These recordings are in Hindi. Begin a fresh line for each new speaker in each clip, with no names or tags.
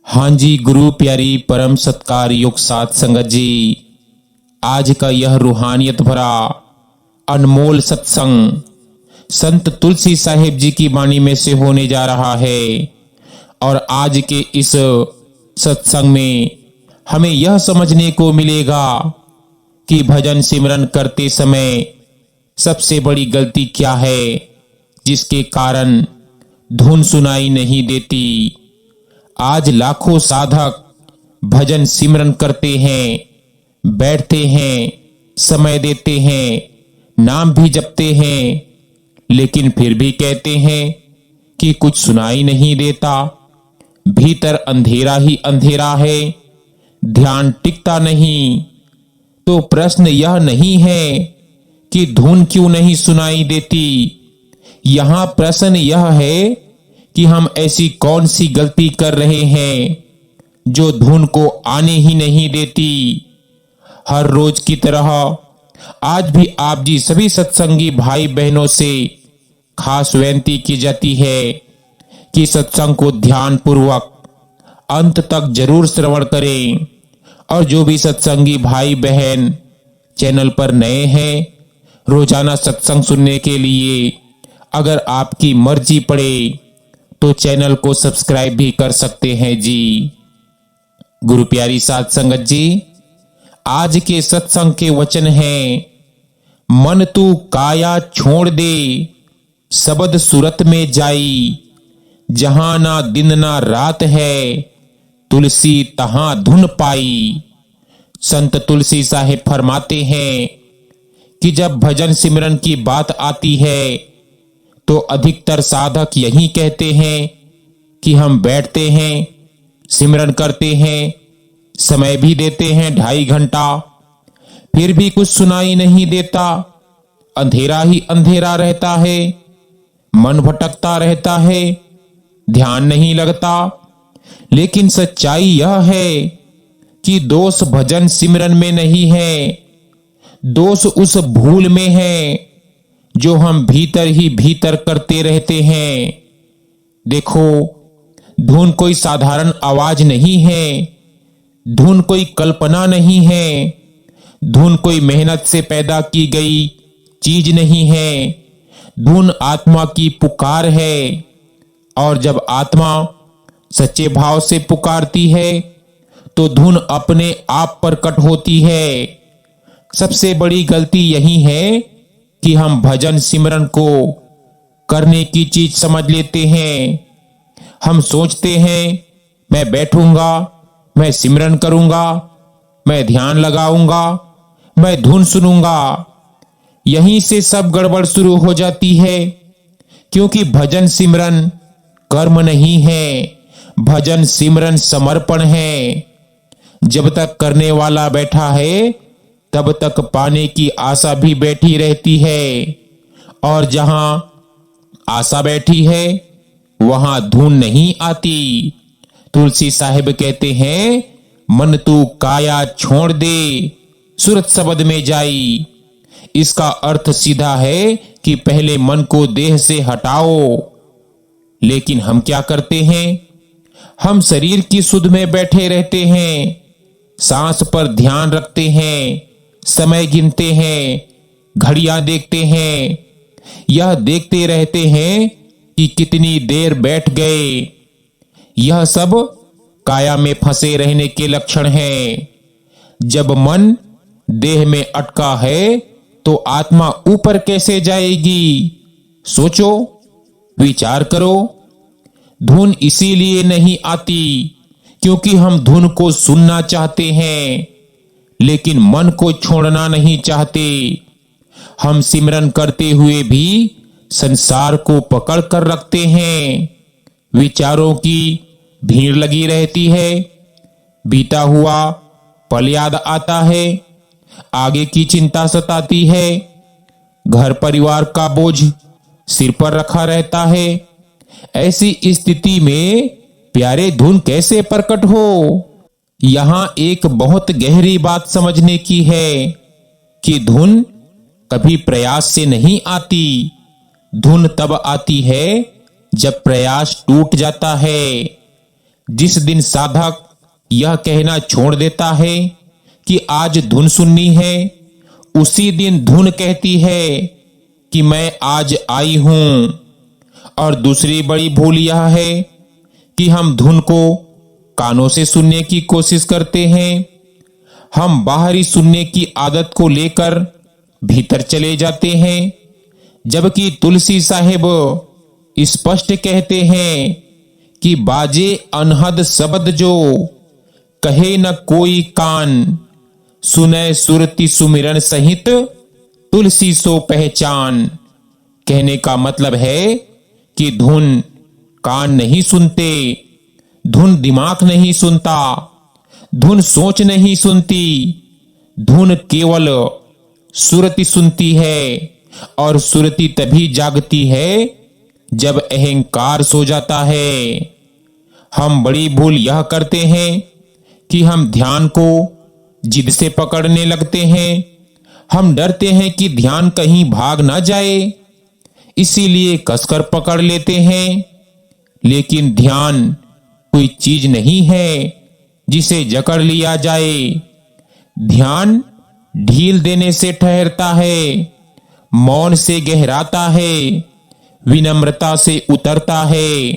हाँ जी, गुरु प्यारी परम सत्कार युग साथ संगत जी, आज का यह रूहानियत भरा अनमोल सत्संग संत तुलसी साहिब जी की वाणी में से होने जा रहा है। और आज के इस सत्संग में हमें यह समझने को मिलेगा कि भजन सिमरन करते समय सबसे बड़ी गलती क्या है, जिसके कारण धुन सुनाई नहीं देती। आज लाखों साधक भजन सिमरन करते हैं, बैठते हैं, समय देते हैं, नाम भी जपते हैं, लेकिन फिर भी कहते हैं कि कुछ सुनाई नहीं देता, भीतर अंधेरा ही अंधेरा है, ध्यान टिकता नहीं। तो प्रश्न यह नहीं है कि धुन क्यों नहीं सुनाई देती, यहां प्रश्न यह है कि हम ऐसी कौन सी गलती कर रहे हैं जो धुन को आने ही नहीं देती। हर रोज की तरह आज भी आप जी सभी सत्संगी भाई बहनों से खास विनती की जाती है कि सत्संग को ध्यान पूर्वक अंत तक जरूर श्रवण करें। और जो भी सत्संगी भाई बहन चैनल पर नए हैं, रोजाना सत्संग सुनने के लिए अगर आपकी मर्जी पड़े तो चैनल को सब्सक्राइब भी कर सकते हैं जी। गुरु प्यारी साध संगत जी, आज के सत्संग के वचन हैं, मन तू काया छोड़ दे, सबद सूरत में जाई, जहां ना दिन ना रात है, तुलसी तहां धुन पाई। संत तुलसी साहिब फरमाते हैं कि जब भजन सिमरन की बात आती है तो अधिकतर साधक यही कहते हैं कि हम बैठते हैं, सिमरन करते हैं, समय भी देते हैं 2.5 घंटा, फिर भी कुछ सुनाई नहीं देता, अंधेरा ही अंधेरा रहता है, मन भटकता रहता है, ध्यान नहीं लगता। लेकिन सच्चाई यह है कि दोष भजन सिमरन में नहीं है, दोष उस भूल में है जो हम भीतर ही भीतर करते रहते हैं। देखो, धुन कोई साधारण आवाज नहीं है, धुन कोई कल्पना नहीं है, धुन कोई मेहनत से पैदा की गई चीज नहीं है, धुन आत्मा की पुकार है। और जब आत्मा सच्चे भाव से पुकारती है तो धुन अपने आप प्रकट होती है। सबसे बड़ी गलती यही है कि हम भजन सिमरन को करने की चीज समझ लेते हैं। हम सोचते हैं मैं बैठूंगा, मैं सिमरन करूंगा, मैं ध्यान लगाऊंगा, मैं धुन सुनूंगा। यहीं से सब गड़बड़ शुरू हो जाती है, क्योंकि भजन सिमरन कर्म नहीं है, भजन सिमरन समर्पण है। जब तक करने वाला बैठा है तब तक पाने की आशा भी बैठी रहती है, और जहां आशा बैठी है वहां धुन नहीं आती। तुलसी साहिब कहते हैं, मन तू काया छोड़ दे, सूरत शब्द में जाई। इसका अर्थ सीधा है कि पहले मन को देह से हटाओ। लेकिन हम क्या करते हैं, हम शरीर की सुध में बैठे रहते हैं, सांस पर ध्यान रखते हैं, समय गिनते हैं, घड़ियां देखते हैं, यह देखते रहते हैं कि कितनी देर बैठ गए। यह सब काया में फंसे रहने के लक्षण हैं। जब मन देह में अटका है तो आत्मा ऊपर कैसे जाएगी? सोचो, विचार करो। धुन इसीलिए नहीं आती क्योंकि हम धुन को सुनना चाहते हैं, लेकिन मन को छोड़ना नहीं चाहते। हम सिमरन करते हुए भी संसार को पकड़ कर रखते हैं, विचारों की भीड़ लगी रहती है, बीता हुआ पल याद आता है, आगे की चिंता सताती है, घर परिवार का बोझ सिर पर रखा रहता है। ऐसी स्थिति में प्यारे धुन कैसे प्रकट हो? यहां एक बहुत गहरी बात समझने की है कि धुन कभी प्रयास से नहीं आती। धुन तब आती है जब प्रयास टूट जाता है, जिस दिन साधक यह कहना छोड़ देता है कि आज धुन सुननी है, उसी दिन धुन कहती है कि मैं आज आई हूं। और दूसरी बड़ी भूल यह है कि हम धुन को कानों से सुनने की कोशिश करते हैं। हम बाहरी सुनने की आदत को लेकर भीतर चले जाते हैं, जबकि तुलसी साहेब स्पष्ट कहते हैं कि बाजे अनहद शब्द जो, कहे न कोई कान, सुने सुरति सुमिरन सहित तुलसी सो पहचान। कहने का मतलब है कि धुन कान नहीं सुनते, धुन दिमाग नहीं सुनता, धुन सोच नहीं सुनती, धुन केवल सुरति सुनती है। और सुरति तभी जागती है जब अहंकार सो जाता है। हम बड़ी भूल यह करते हैं कि हम ध्यान को जिद से पकड़ने लगते हैं। हम डरते हैं कि ध्यान कहीं भाग ना जाए, इसीलिए कसकर पकड़ लेते हैं। लेकिन ध्यान कोई चीज नहीं है जिसे जकड़ लिया जाए। ध्यान ढील देने से ठहरता है, मौन से गहराता है, विनम्रता से उतरता है।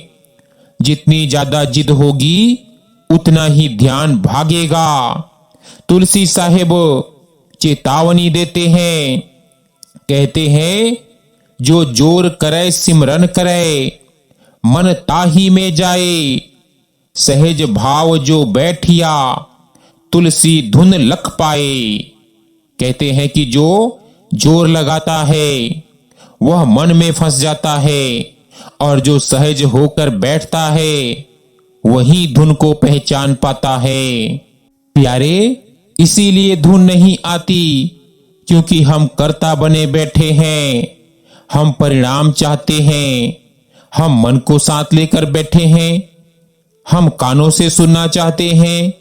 जितनी ज्यादा जिद होगी उतना ही ध्यान भागेगा। तुलसी साहेब चेतावनी देते हैं, कहते हैं जो जोर करे सिमरन करे, मन ताही में जाए, सहज भाव जो बैठिया, तुलसी धुन लख पाए। कहते हैं कि जो जोर लगाता है वह मन में फंस जाता है, और जो सहज होकर बैठता है वही धुन को पहचान पाता है। प्यारे, इसीलिए धुन नहीं आती क्योंकि हम कर्ता बने बैठे हैं। हम परिणाम चाहते हैं, हम मन को साथ लेकर बैठे हैं, हम कानों से सुनना चाहते हैं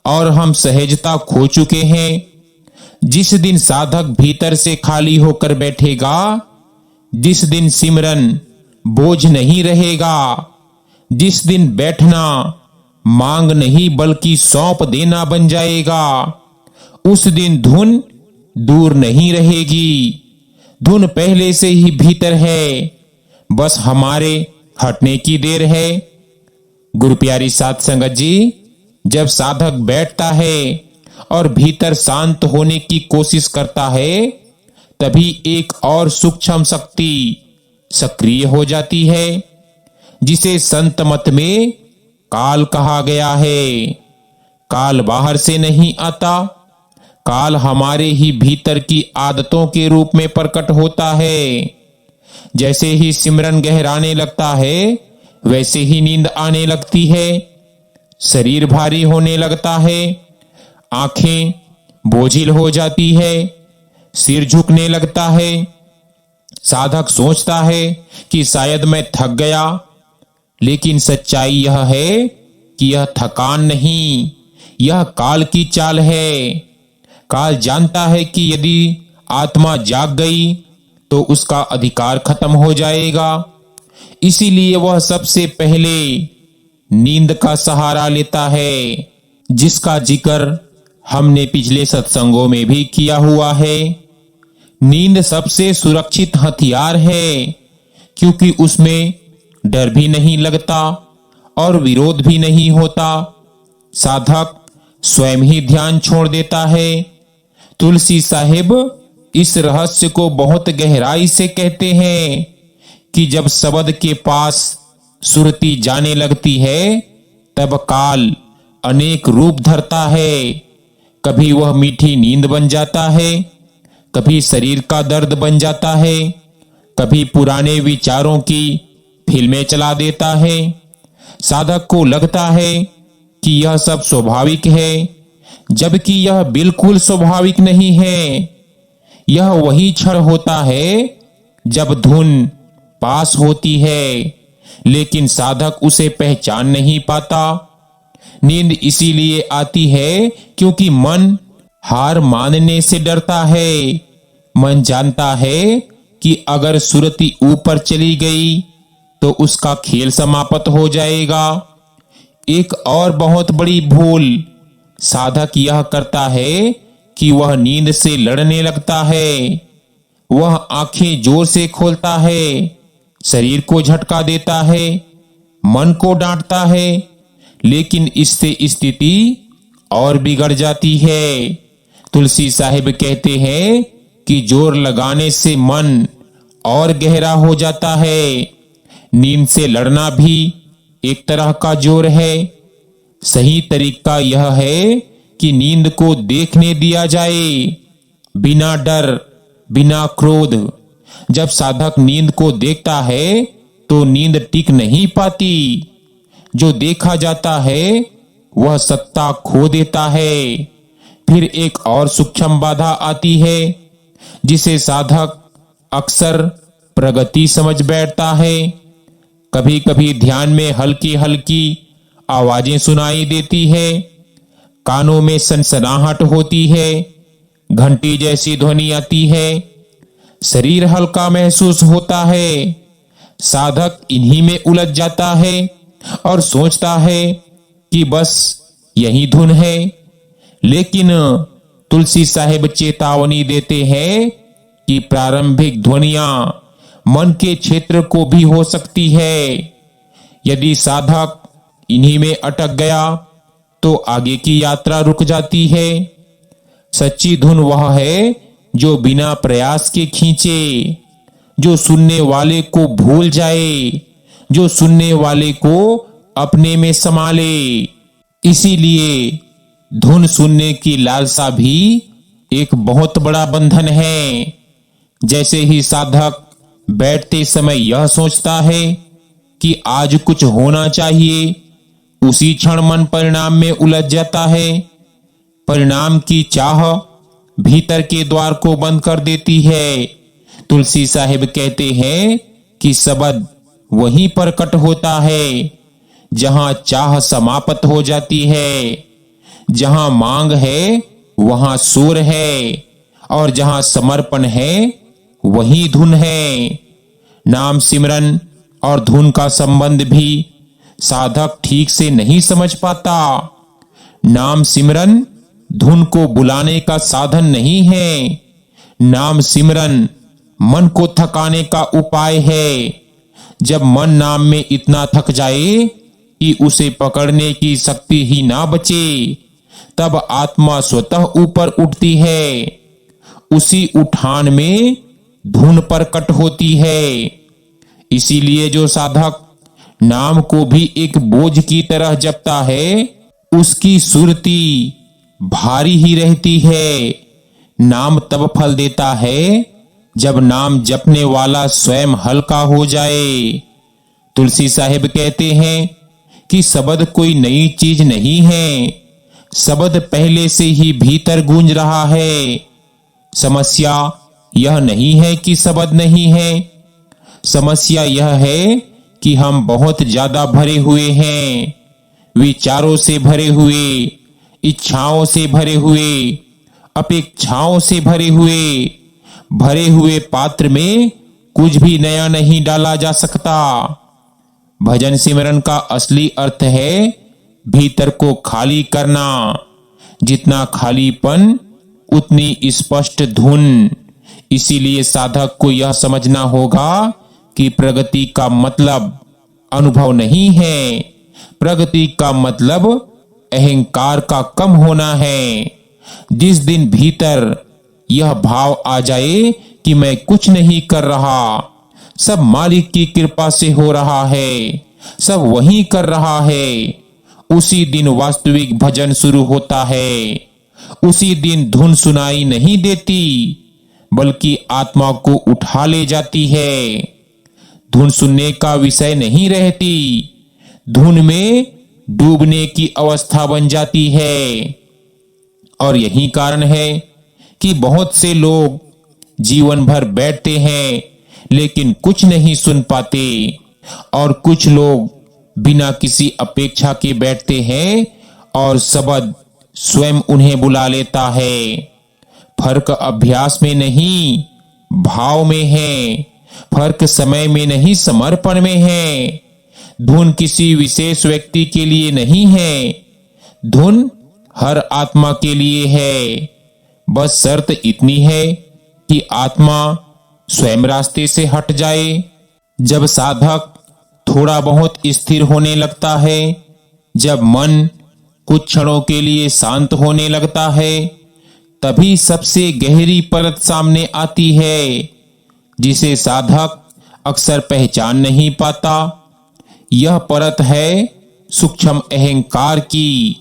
और हम सहजता खो चुके हैं। जिस दिन साधक भीतर से खाली होकर बैठेगा, जिस दिन सिमरन बोझ नहीं रहेगा, जिस दिन बैठना मांग नहीं बल्कि सौंप देना बन जाएगा, उस दिन धुन दूर नहीं रहेगी। धुन पहले से ही भीतर है, बस हमारे हटने की देर है। गुरु प्यारी साध संगत जी, जब साधक बैठता है और भीतर शांत होने की कोशिश करता है, तभी एक और सूक्ष्म शक्ति सक्रिय हो जाती है, जिसे संत मत में काल कहा गया है। काल बाहर से नहीं आता, काल हमारे ही भीतर की आदतों के रूप में प्रकट होता है। जैसे ही सिमरन गहराने लगता है, वैसे ही नींद आने लगती है, शरीर भारी होने लगता है, आंखें बोझिल हो जाती है, सिर झुकने लगता है। साधक सोचता है कि शायद मैं थक गया, लेकिन सच्चाई यह है कि यह थकान नहीं, यह काल की चाल है। काल जानता है कि यदि आत्मा जाग गई तो उसका अधिकार खत्म हो जाएगा, इसीलिए वह सबसे पहले नींद का सहारा लेता है, जिसका जिक्र हमने पिछले सत्संगों में भी किया हुआ है। नींद सबसे सुरक्षित हथियार है, क्योंकि उसमें डर भी नहीं लगता और विरोध भी नहीं होता। साधक स्वयं ही ध्यान छोड़ देता है। तुलसी साहिब इस रहस्य को बहुत गहराई से कहते हैं कि जब शब्द के पास सुरती जाने लगती है, तब काल अनेक रूप धरता है। कभी वह मीठी नींद बन जाता है, कभी शरीर का दर्द बन जाता है, कभी पुराने विचारों की फिल्में चला देता है। साधक को लगता है कि यह सब स्वाभाविक है, जबकि यह बिल्कुल स्वाभाविक नहीं है। यह वही क्षण होता है जब धुन पास होती है, लेकिन साधक उसे पहचान नहीं पाता। नींद इसीलिए आती है क्योंकि मन हार मानने से डरता है। मन जानता है कि अगर सुरती ऊपर चली गई तो उसका खेल समाप्त हो जाएगा। एक और बहुत बड़ी भूल साधक यह करता है कि वह नींद से लड़ने लगता है। वह आंखें जोर से खोलता है, शरीर को झटका देता है, मन को डांटता है, लेकिन इससे स्थिति और बिगड़ जाती है। तुलसी साहिब कहते हैं कि जोर लगाने से मन और गहरा हो जाता है। नींद से लड़ना भी एक तरह का जोर है। सही तरीका यह है कि नींद को देखने दिया जाए, बिना डर, बिना क्रोध। जब साधक नींद को देखता है तो नींद टिक नहीं पाती। जो देखा जाता है वह सत्ता खो देता है। फिर एक और सूक्ष्म बाधा आती है जिसे साधक अक्सर प्रगति समझ बैठता है। कभी कभी ध्यान में हल्की हल्की आवाजें सुनाई देती है, कानों में सनसनाहट होती है, घंटी जैसी ध्वनि आती है, शरीर हल्का महसूस होता है। साधक इन्हीं में उलझ जाता है और सोचता है कि बस यही धुन है। लेकिन तुलसी साहिब चेतावनी देते हैं कि प्रारंभिक ध्वनियां मन के क्षेत्र को भी हो सकती है। यदि साधक इन्हीं में अटक गया तो आगे की यात्रा रुक जाती है। सच्ची धुन वह है जो बिना प्रयास के खींचे, जो सुनने वाले को भूल जाए, जो सुनने वाले को अपने में संभाले। इसीलिए धुन सुनने की लालसा भी एक बहुत बड़ा बंधन है। जैसे ही साधक बैठते समय यह सोचता है कि आज कुछ होना चाहिए, उसी क्षण मन परिणाम में उलझ जाता है। परिणाम की चाह भीतर के द्वार को बंद कर देती है। तुलसी साहिब कहते हैं कि शब्द वहीं प्रकट होता है जहां चाह समाप्त हो जाती है। जहां मांग है वहां शोर है, और जहां समर्पण है वही धुन है। नाम सिमरन और धुन का संबंध भी साधक ठीक से नहीं समझ पाता। नाम सिमरन धुन को बुलाने का साधन नहीं है। नाम सिमरन मन को थकाने का उपाय है। जब मन नाम में इतना थक जाए कि उसे पकड़ने की शक्ति ही ना बचे, तब आत्मा स्वतः ऊपर उठती है। उसी उठान में धुन प्रकट होती है। इसीलिए जो साधक नाम को भी एक बोझ की तरह जपता है, उसकी सुरती भारी ही रहती है। नाम तब फल देता है जब नाम जपने वाला स्वयं हल्का हो जाए। तुलसी साहिब कहते हैं कि शब्द कोई नई चीज नहीं है, शब्द पहले से ही भीतर गूंज रहा है। समस्या यह नहीं है कि शब्द नहीं है, समस्या यह है कि हम बहुत ज्यादा भरे हुए हैं, विचारों से भरे हुए, इच्छाओं से भरे हुए, अपेक्षाओं से भरे हुए पात्र में कुछ भी नया नहीं डाला जा सकता। भजन सिमरन का असली अर्थ है भीतर को खाली करना। जितना खालीपन उतनी स्पष्ट धुन। इसीलिए साधक को यह समझना होगा कि प्रगति का मतलब अनुभव नहीं है, प्रगति का मतलब अहंकार का कम होना है। जिस दिन भीतर यह भाव आ जाए कि मैं कुछ नहीं कर रहा, सब मालिक की कृपा से हो रहा है, सब वही कर रहा है, उसी दिन वास्तविक भजन शुरू होता है। उसी दिन धुन सुनाई नहीं देती, बल्कि आत्मा को उठा ले जाती है। धुन सुनने का विषय नहीं रहती, धुन में डूबने की अवस्था बन जाती है। और यही कारण है कि बहुत से लोग जीवन भर बैठते हैं लेकिन कुछ नहीं सुन पाते, और कुछ लोग बिना किसी अपेक्षा के बैठते हैं और शब्द स्वयं उन्हें बुला लेता है। फर्क अभ्यास में नहीं, भाव में है। फर्क समय में नहीं, समर्पण में है। धुन किसी विशेष व्यक्ति के लिए नहीं है, धुन हर आत्मा के लिए है। बस शर्त इतनी है कि आत्मा स्वयं रास्ते से हट जाए। जब साधक थोड़ा बहुत स्थिर होने लगता है, जब मन कुछ क्षणों के लिए शांत होने लगता है, तभी सबसे गहरी परत सामने आती है, जिसे साधक अक्सर पहचान नहीं पाता। यह परत है सूक्ष्म अहंकार की।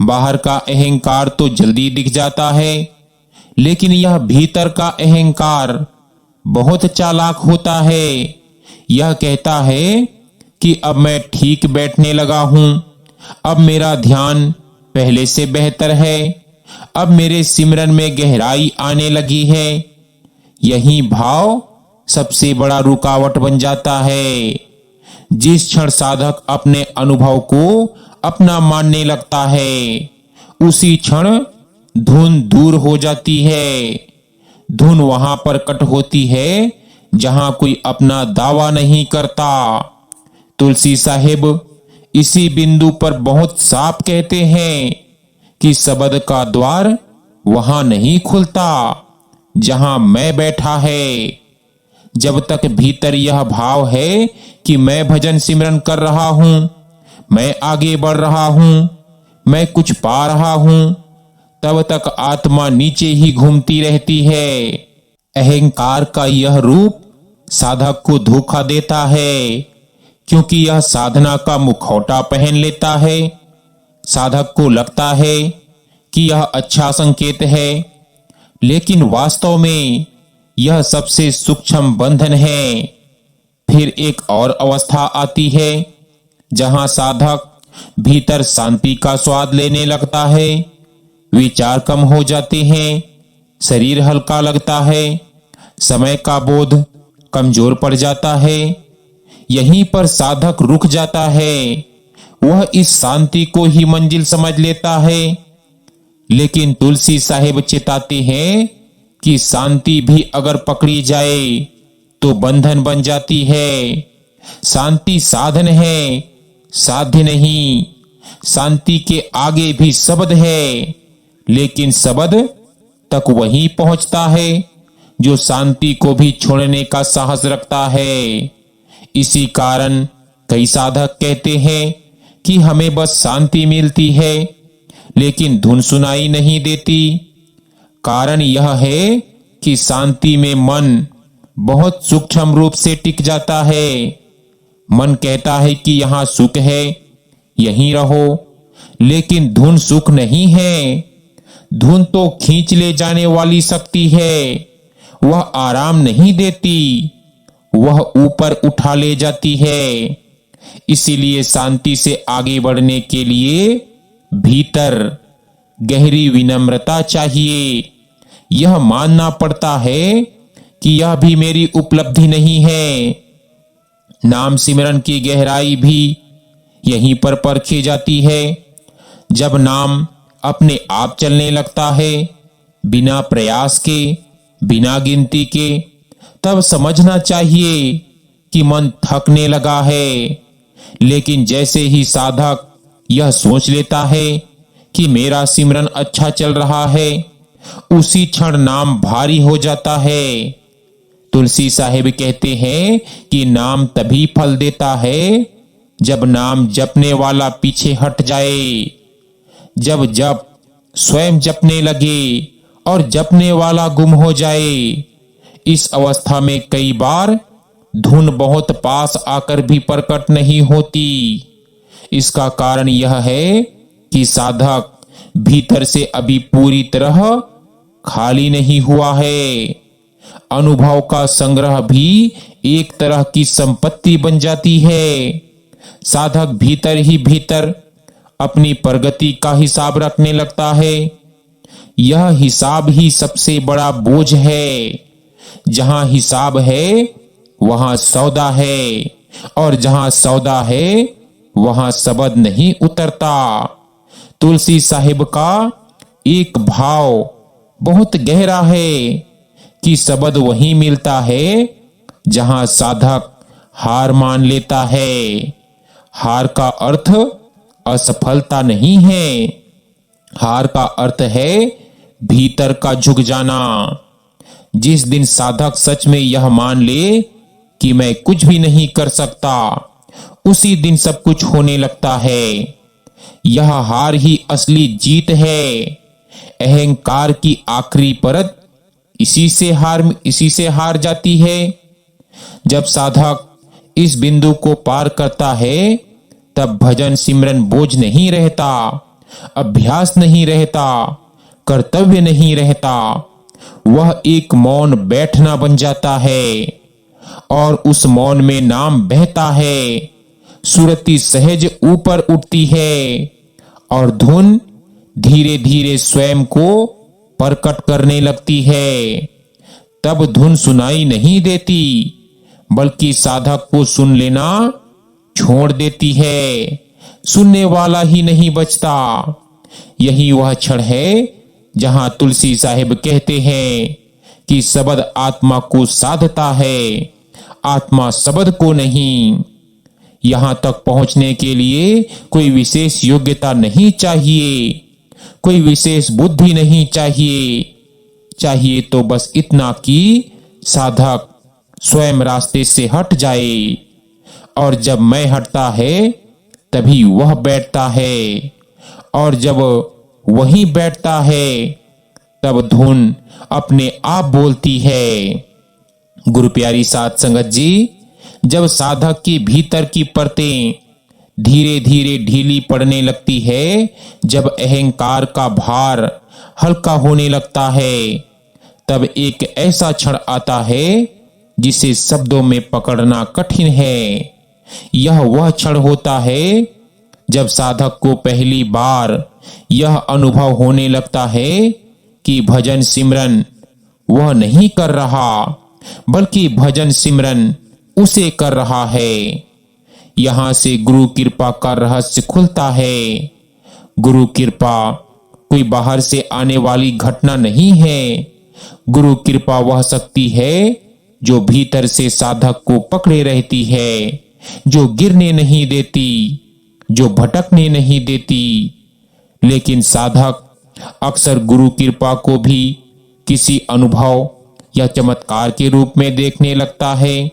बाहर का अहंकार तो जल्दी दिख जाता है, लेकिन यह भीतर का अहंकार बहुत चालाक होता है। यह कहता है कि अब मैं ठीक बैठने लगा हूं, अब मेरा ध्यान पहले से बेहतर है, अब मेरे सिमरन में गहराई आने लगी है। यही भाव सबसे बड़ा रुकावट बन जाता है। जिस क्षण साधक अपने अनुभव को अपना मानने लगता है, उसी क्षण धुन दूर हो जाती है। धुन वहां पर कट होती है जहां कोई अपना दावा नहीं करता। तुलसी साहिब इसी बिंदु पर बहुत साफ कहते हैं कि शब्द का द्वार वहां नहीं खुलता जहां मैं बैठा है। जब तक भीतर यह भाव है कि मैं भजन सिमरन कर रहा हूं, मैं आगे बढ़ रहा हूं, मैं कुछ पा रहा हूं, तब तक आत्मा नीचे ही घूमती रहती है। अहंकार का यह रूप साधक को धोखा देता है, क्योंकि यह साधना का मुखौटा पहन लेता है। साधक को लगता है कि यह अच्छा संकेत है, लेकिन वास्तव में यह सबसे सूक्ष्म बंधन है। फिर एक और अवस्था आती है जहां साधक भीतर शांति का स्वाद लेने लगता है। विचार कम हो जाते हैं, शरीर हल्का लगता है, समय का बोध कमजोर पड़ जाता है। यहीं पर साधक रुक जाता है। वह इस शांति को ही मंजिल समझ लेता है। लेकिन तुलसी साहिब चिताते हैं कि शांति भी अगर पकड़ी जाए तो बंधन बन जाती है। शांति साधन है, साध्य नहीं। शांति के आगे भी शब्द है, लेकिन शब्द तक वही पहुंचता है जो शांति को भी छोड़ने का साहस रखता है। इसी कारण कई साधक कहते हैं कि हमें बस शांति मिलती है, लेकिन धुन सुनाई नहीं देती। कारण यह है कि शांति में मन बहुत सूक्ष्म रूप से टिक जाता है। मन कहता है कि यहां सुख है, यहीं रहो, लेकिन धुन सुख नहीं है। धुन तो खींच ले जाने वाली शक्ति है। वह आराम नहीं देती, वह ऊपर उठा ले जाती है। इसीलिए शांति से आगे बढ़ने के लिए भीतर गहरी विनम्रता चाहिए। यह मानना पड़ता है कि यह भी मेरी उपलब्धि नहीं है। नाम सिमरन की गहराई भी यहीं पर परखी जाती है। जब नाम अपने आप चलने लगता है, बिना प्रयास के, बिना गिनती के, तब समझना चाहिए कि मन थकने लगा है। लेकिन जैसे ही साधक यह सोच लेता है कि मेरा सिमरन अच्छा चल रहा है, उसी क्षण नाम भारी हो जाता है। तुलसी साहिब कहते हैं कि नाम तभी फल देता है जब नाम जपने वाला पीछे हट जाए। जब जप स्वयं जपने लगे और जपने वाला गुम हो जाए। इस अवस्था में कई बार धुन बहुत पास आकर भी प्रकट नहीं होती। इसका कारण यह है कि साधक भीतर से अभी पूरी तरह खाली नहीं हुआ है। अनुभव का संग्रह भी एक तरह की संपत्ति बन जाती है। साधक भीतर ही भीतर अपनी प्रगति का हिसाब रखने लगता है। यह हिसाब ही सबसे बड़ा बोझ है। जहां हिसाब है वहां सौदा है, और जहां सौदा है वहां शब्द नहीं उतरता। तुलसी साहिब का एक भाव बहुत गहरा है कि शब्द वहीं मिलता है जहां साधक हार मान लेता है। हार का अर्थ असफलता नहीं है। हार का अर्थ है भीतर का झुक जाना। जिस दिन साधक सच में यह मान ले कि मैं कुछ भी नहीं कर सकता, उसी दिन सब कुछ होने लगता है। यह हार ही असली जीत है। अहंकार की आखिरी परत इसी से हार जाती है। जब साधक इस बिंदु को पार करता है, तब भजन सिमरन बोझ नहीं रहता, अभ्यास नहीं रहता, कर्तव्य नहीं रहता। वह एक मौन बैठना बन जाता है और उस मौन में नाम बहता है। सुरती सहज ऊपर उठती है और धुन धीरे धीरे स्वयं को प्रकट करने लगती है। तब धुन सुनाई नहीं देती, बल्कि साधक को सुन लेना छोड़ देती है। सुनने वाला ही नहीं बचता। यही वह क्षण है जहां तुलसी साहिब कहते हैं कि शब्द आत्मा को साधता है, आत्मा शब्द को नहीं। यहां तक पहुंचने के लिए कोई विशेष योग्यता नहीं चाहिए, कोई विशेष बुद्धि नहीं चाहिए। चाहिए तो बस इतना कि साधक स्वयं रास्ते से हट जाए, और जब मैं हटता है तभी वह बैठता है, और जब वही बैठता है तब धुन अपने आप बोलती है। गुरु प्यारी साध संगत जी, जब साधक के भीतर की परतें धीरे धीरे ढीली पड़ने लगती है, जब अहंकार का भार हल्का होने लगता है, तब एक ऐसा क्षण आता है जिसे शब्दों में पकड़ना कठिन है। यह वह क्षण होता है जब साधक को पहली बार यह अनुभव होने लगता है कि भजन सिमरन वह नहीं कर रहा, बल्कि भजन सिमरन उसे कर रहा है। यहां से गुरु कृपा का रहस्य खुलता है। गुरु कृपा कोई बाहर से आने वाली घटना नहीं है। गुरु कृपा वह शक्ति है जो भीतर से साधक को पकड़े रहती है, जो गिरने नहीं देती, जो भटकने नहीं देती। लेकिन साधक अक्सर गुरु कृपा को भी किसी अनुभव या चमत्कार के रूप में देखने लगता है,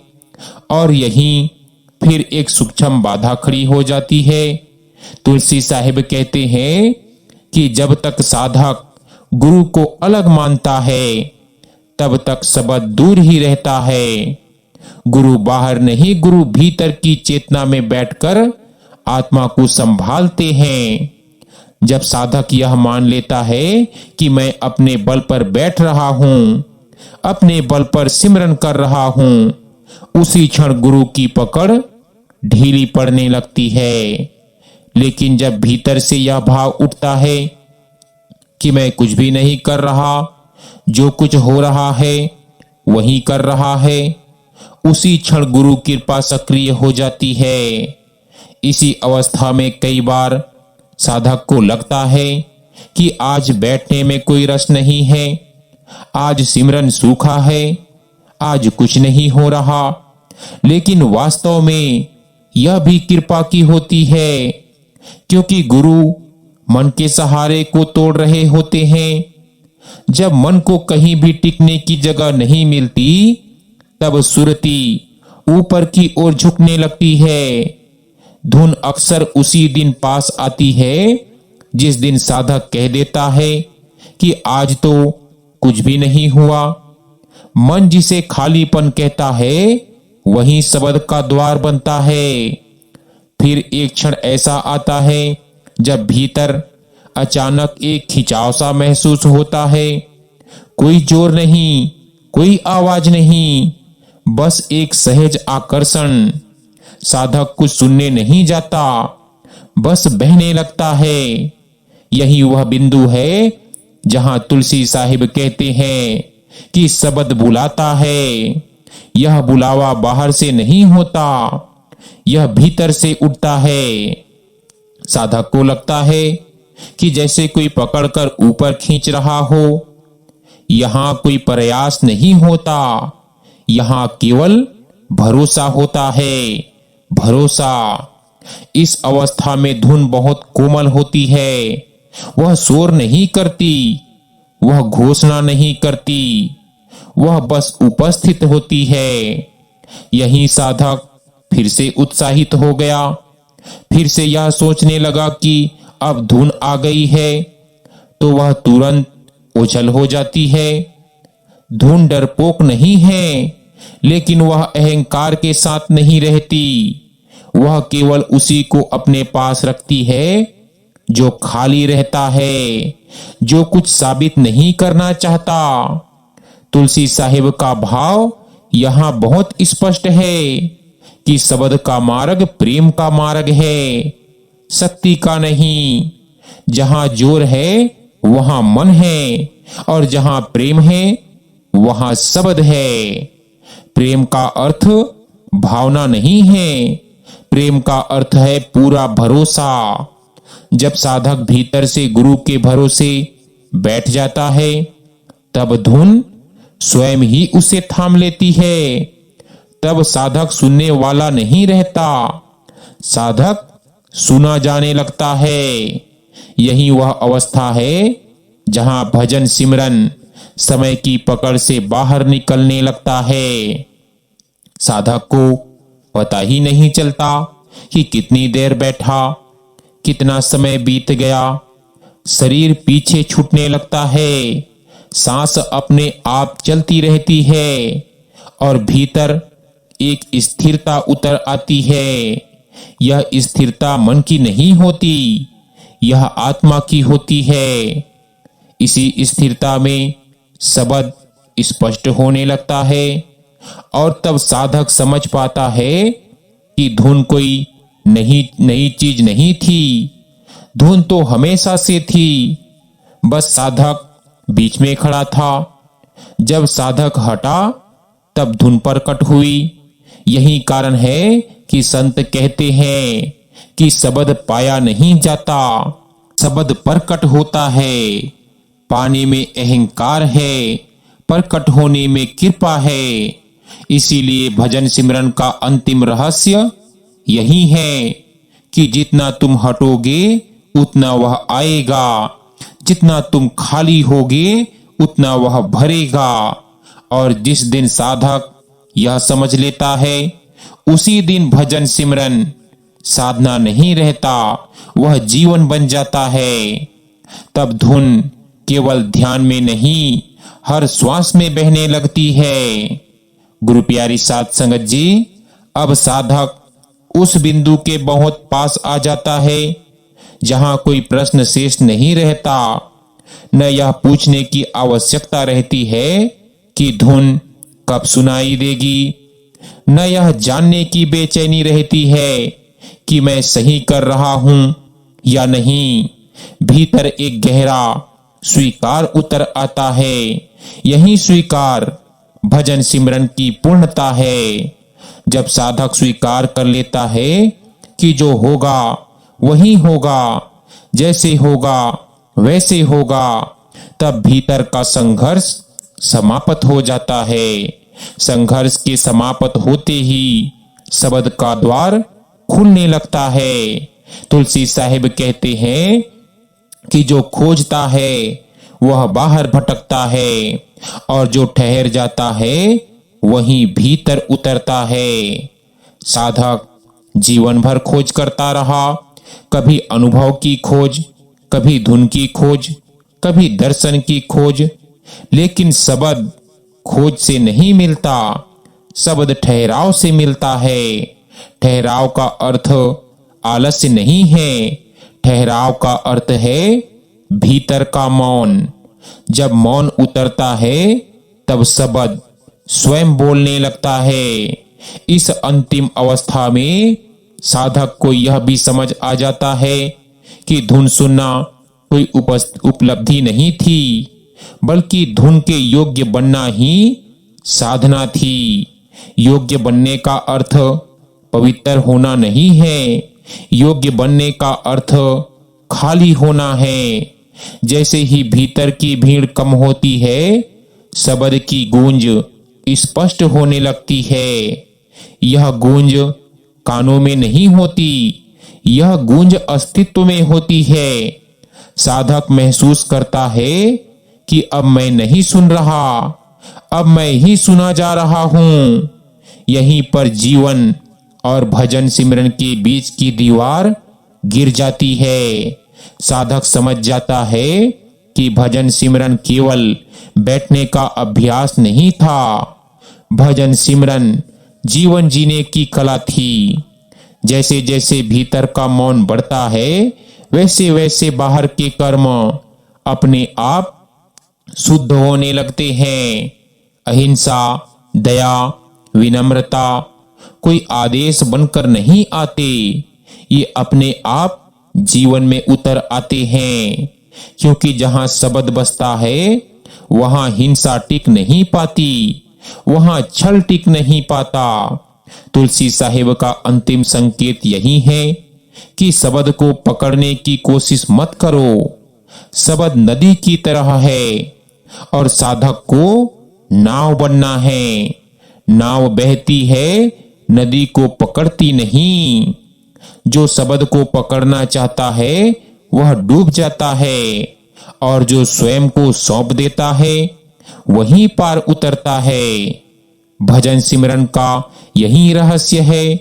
और यहीं फिर एक सूक्ष्म बाधा खड़ी हो जाती है। तुलसी साहिब कहते हैं कि जब तक साधक गुरु को अलग मानता है, तब तक शब्द दूर ही रहता है। गुरु बाहर नहीं, गुरु भीतर की चेतना में बैठकर आत्मा को संभालते हैं। जब साधक यह मान लेता है कि मैं अपने बल पर बैठ रहा हूं, अपने बल पर सिमरन कर रहा हूं, उसी क्षण गुरु की पकड़ ढीली पड़ने लगती है। लेकिन जब भीतर से यह भाव उठता है कि मैं कुछ भी नहीं कर रहा, जो कुछ हो रहा है वही कर रहा है, उसी क्षण गुरु कृपा सक्रिय हो जाती है। इसी अवस्था में कई बार साधक को लगता है कि आज बैठने में कोई रस नहीं है, आज सिमरन सूखा है, आज कुछ नहीं हो रहा। लेकिन वास्तव में यह भी कृपा की होती है, क्योंकि गुरु मन के सहारे को तोड़ रहे होते हैं। जब मन को कहीं भी टिकने की जगह नहीं मिलती, तब सुरती ऊपर की ओर झुकने लगती है। धुन अक्सर उसी दिन पास आती है जिस दिन साधक कह देता है कि आज तो कुछ भी नहीं हुआ। मन जिसे खालीपन कहता है, वही शब्द का द्वार बनता है। फिर एक क्षण ऐसा आता है जब भीतर अचानक एक खिंचाव सा महसूस होता है। कोई जोर नहीं, कोई आवाज नहीं, बस एक सहज आकर्षण। साधक कुछ सुनने नहीं जाता, बस बहने लगता है। यही वह बिंदु है जहां तुलसी साहिब कहते हैं कि शब्द बुलाता है। यह बुलावा बाहर से नहीं होता, यह भीतर से उठता है। साधक को लगता है कि जैसे कोई पकड़कर ऊपर खींच रहा हो। यहां कोई प्रयास नहीं होता, यहां केवल भरोसा होता है। भरोसा इस अवस्था में धुन बहुत कोमल होती है। वह शोर नहीं करती, वह घोषणा नहीं करती, वह बस उपस्थित होती है। यही साधक फिर से उत्साहित हो गया। फिर से यह सोचने लगा कि अब धुन आ गई है, तो वह तुरंत ओझल हो जाती है। धुन डरपोक नहीं है, लेकिन वह अहंकार के साथ नहीं रहती। वह केवल उसी को अपने पास रखती है जो खाली रहता है, जो कुछ साबित नहीं करना चाहता। तुलसी साहिब का भाव यहां बहुत स्पष्ट है कि शब्द का मार्ग प्रेम का मार्ग है, शक्ति का नहीं। जहां जोर है वहां मन है, और जहां प्रेम है वहां शब्द है। प्रेम का अर्थ भावना नहीं है, प्रेम का अर्थ है पूरा भरोसा। जब साधक भीतर से गुरु के भरोसे बैठ जाता है, तब धुन स्वयं ही उसे थाम लेती है। तब साधक सुनने वाला नहीं रहता, साधक सुना जाने लगता है। यही वह अवस्था है जहां भजन सिमरन समय की पकड़ से बाहर निकलने लगता है। साधक को पता ही नहीं चलता कि कितनी देर बैठा, कितना समय बीत गया। शरीर पीछे छूटने लगता है, सांस अपने आप चलती रहती है, और भीतर एक स्थिरता उतर आती है। यह स्थिरता मन की नहीं होती, यह आत्मा की होती है। इसी स्थिरता में शब्द स्पष्ट होने लगता है, और तब साधक समझ पाता है कि धुन कोई नई चीज नहीं थी। धुन तो हमेशा से थी, बस साधक बीच में खड़ा था। जब साधक हटा तब धुन प्रकट हुई। यही कारण है कि संत कहते हैं कि शब्द पाया नहीं जाता, शब्द प्रकट होता है। पाने में अहंकार है, प्रकट होने में कृपा है। इसीलिए भजन सिमरन का अंतिम रहस्य यही है कि जितना तुम हटोगे उतना वह आएगा, जितना तुम खाली होगे उतना वह भरेगा। और जिस दिन साधक यह समझ लेता है, उसी दिन भजन सिमरन साधना नहीं रहता, वह जीवन बन जाता है। तब धुन केवल ध्यान में नहीं, हर श्वास में बहने लगती है। गुरु प्यारी साध संगत जी, अब साधक उस बिंदु के बहुत पास आ जाता है जहां कोई प्रश्न शेष नहीं रहता। न यह पूछने की आवश्यकता रहती है कि धुन कब सुनाई देगी, न यह जानने की बेचैनी रहती है कि मैं सही कर रहा हूं या नहीं। भीतर एक गहरा स्वीकार उतर आता है। यही स्वीकार भजन सिमरन की पूर्णता है। जब साधक स्वीकार कर लेता है कि जो होगा वही होगा, जैसे होगा वैसे होगा, तब भीतर का संघर्ष समाप्त हो जाता है। संघर्ष के समाप्त होते ही शब्द का द्वार खुलने लगता है। तुलसी साहिब कहते हैं कि जो खोजता है वह बाहर भटकता है, और जो ठहर जाता है वहीं भीतर उतरता है। साधक जीवन भर खोज करता रहा, कभी अनुभव की खोज, कभी धुन की खोज, कभी दर्शन की खोज, लेकिन शब्द खोज से नहीं मिलता, शब्द ठहराव से मिलता है। ठहराव का अर्थ आलस्य नहीं है, ठहराव का अर्थ है भीतर का मौन। जब मौन उतरता है तब शब्द स्वयं बोलने लगता है। इस अंतिम अवस्था में साधक को यह भी समझ आ जाता है कि धुन सुनना कोई उपलब्धि नहीं थी, बल्कि धुन के योग्य बनना ही साधना थी। योग्य बनने का अर्थ पवित्र होना नहीं है, योग्य बनने का अर्थ खाली होना है। जैसे ही भीतर की भीड़ कम होती है, शब्द की गूंज स्पष्ट होने लगती है। यह गूंज कानों में नहीं होती, यह गूंज अस्तित्व में होती है। साधक महसूस करता है कि अब मैं नहीं सुन रहा, अब मैं ही सुना जा रहा हूं। यहीं पर जीवन और भजन सिमरन के बीच की दीवार गिर जाती है। साधक समझ जाता है कि भजन सिमरन केवल बैठने का अभ्यास नहीं था, भजन सिमरन जीवन जीने की कला थी। जैसे जैसे भीतर का मौन बढ़ता है, वैसे वैसे बाहर के कर्म अपने आप शुद्ध होने लगते हैं। अहिंसा, दया, विनम्रता कोई आदेश बनकर नहीं आते, ये अपने आप जीवन में उतर आते हैं। क्योंकि जहां शब्द बसता है वहां हिंसा टिक नहीं पाती, वहां छल टिक नहीं पाता। तुलसी साहिब का अंतिम संकेत यही है कि शब्द को पकड़ने की कोशिश मत करो। शब्द नदी की तरह है और साधक को नाव बनना है। नाव बहती है, नदी को पकड़ती नहीं। जो शब्द को पकड़ना चाहता है वह डूब जाता है और जो स्वयं को सौंप देता है वही पार उतरता है। भजन सिमरन का यही रहस्य है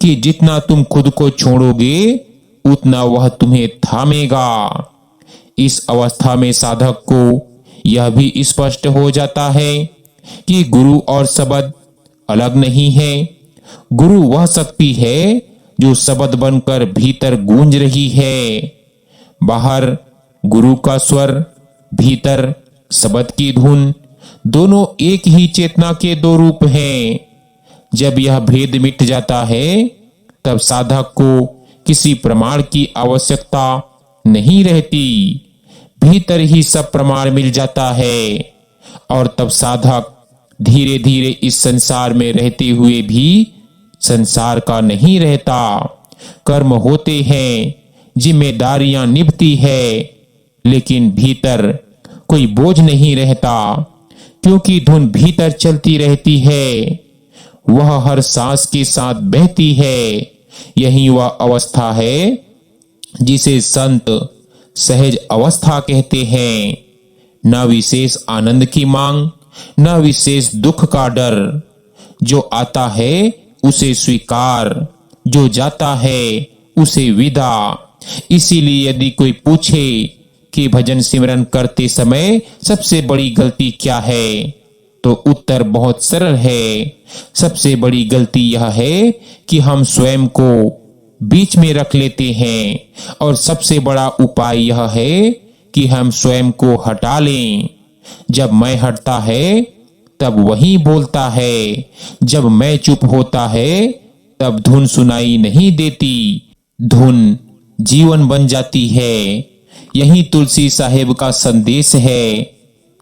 कि जितना तुम खुद को छोड़ोगे उतना वह तुम्हें थामेगा। इस अवस्था में साधक को यह भी स्पष्ट हो जाता है कि गुरु और शब्द अलग नहीं है। गुरु वह शक्ति है जो शब्द बनकर भीतर गूंज रही है। बाहर गुरु का स्वर, भीतर शब्द की धुन, दोनों एक ही चेतना के दो रूप हैं। जब यह भेद मिट जाता है तब साधक को किसी प्रमाण की आवश्यकता नहीं रहती, भीतर ही सब प्रमाण मिल जाता है। और तब साधक धीरे धीरे इस संसार में रहते हुए भी संसार का नहीं रहता। कर्म होते हैं, जिम्मेदारियां निभती है, लेकिन भीतर कोई बोझ नहीं रहता, क्योंकि धुन भीतर चलती रहती है। वह हर सांस के साथ बहती है। यही वह अवस्था है जिसे संत सहज अवस्था कहते हैं। न विशेष आनंद की मांग, न विशेष दुख का डर। जो आता है उसे स्वीकार, जो जाता है उसे विदा। इसीलिए यदि कोई पूछे कि भजन सिमरन करते समय सबसे बड़ी गलती क्या है, तो उत्तर बहुत सरल है। सबसे बड़ी गलती यह है कि हम स्वयं को बीच में रख लेते हैं, और सबसे बड़ा उपाय यह है कि हम स्वयं को हटा लें। जब मैं हटता है तब वही बोलता है। जब मैं चुप होता है तब धुन सुनाई नहीं देती, धुन जीवन बन जाती है। यही तुलसी साहिब का संदेश है,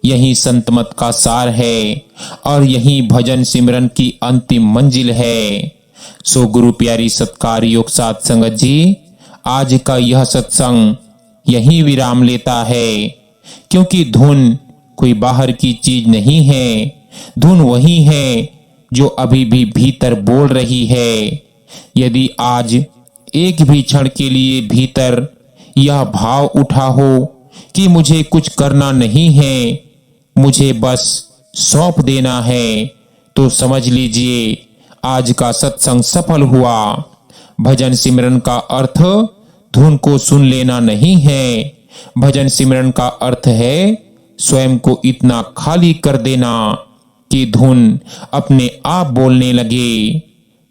यही संत मत का सार है, और यही भजन सिमरन की अंतिम मंजिल है। सो गुरु प्यारी सत्कार योग साध संगत जी, आज का यह सत्संग यही विराम लेता है। क्योंकि धुन कोई बाहर की चीज नहीं है, धुन वही है जो अभी भी भीतर बोल रही है। यदि आज एक भी क्षण के लिए भीतर यह भाव उठा हो कि मुझे कुछ करना नहीं है, मुझे बस सौंप देना है, तो समझ लीजिए आज का सत्संग सफल हुआ। भजन सिमरन का अर्थ धुन को सुन लेना नहीं है। भजन सिमरन का अर्थ है स्वयं को इतना खाली कर देना कि धुन अपने आप बोलने लगे।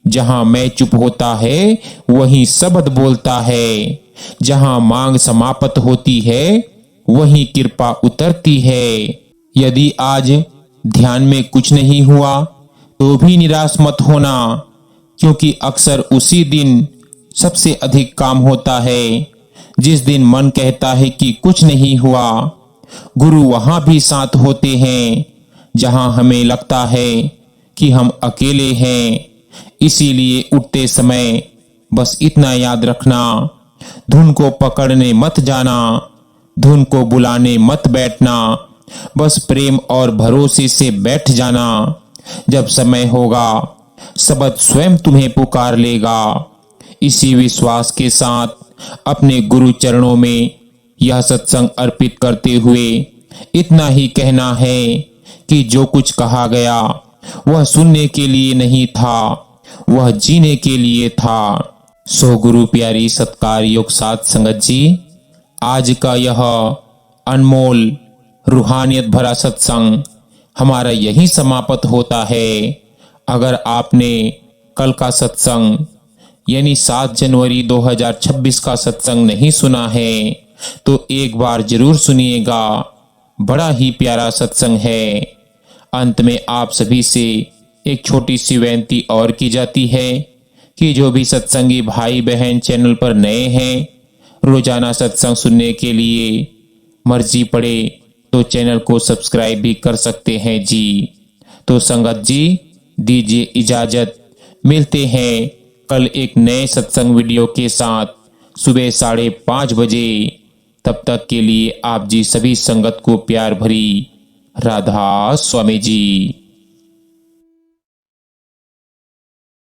जहां मैं चुप होता है वहीं शब्द बोलता है। जहां मांग समाप्त होती है वहीं कृपा उतरती है। यदि आज ध्यान में कुछ नहीं हुआ तो भी निराश मत होना, क्योंकि अक्सर उसी दिन सबसे अधिक काम होता है जिस दिन मन कहता है कि कुछ नहीं हुआ। गुरु वहां भी साथ होते हैं जहां हमें लगता है कि हम अकेले हैं। इसीलिए उठते समय बस इतना याद रखना, धुन को पकड़ने मत जाना, धुन को बुलाने मत बैठना, बस प्रेम और भरोसे से बैठ जाना। जब समय होगा शब्द स्वयं तुम्हें पुकार लेगा। इसी विश्वास के साथ अपने गुरु चरणों में यह सत्संग अर्पित करते हुए इतना ही कहना है कि जो कुछ कहा गया वह सुनने के लिए नहीं था, वह जीने के लिए था। सो गुरु प्यारी सत्कार योग साध संगत जी, आज का यह अनमोल रूहानियत भरा सत्संग हमारा यही समाप्त होता है। अगर आपने कल का सत्संग यानी 7 जनवरी 2026 का सत्संग नहीं सुना है तो एक बार जरूर सुनिएगा, बड़ा ही प्यारा सत्संग है। अंत में आप सभी से एक छोटी सी विनती और की जाती है कि जो भी सत्संगी भाई बहन चैनल पर नए हैं, रोजाना सत्संग सुनने के लिए मर्जी पड़े तो चैनल को सब्सक्राइब भी कर सकते हैं जी। तो संगत जी दीजिए इजाजत, मिलते हैं कल एक नए सत्संग वीडियो के साथ सुबह 5:30 बजे। तब तक के लिए आप जी सभी संगत को प्यार भरी राधा स्वामी जी।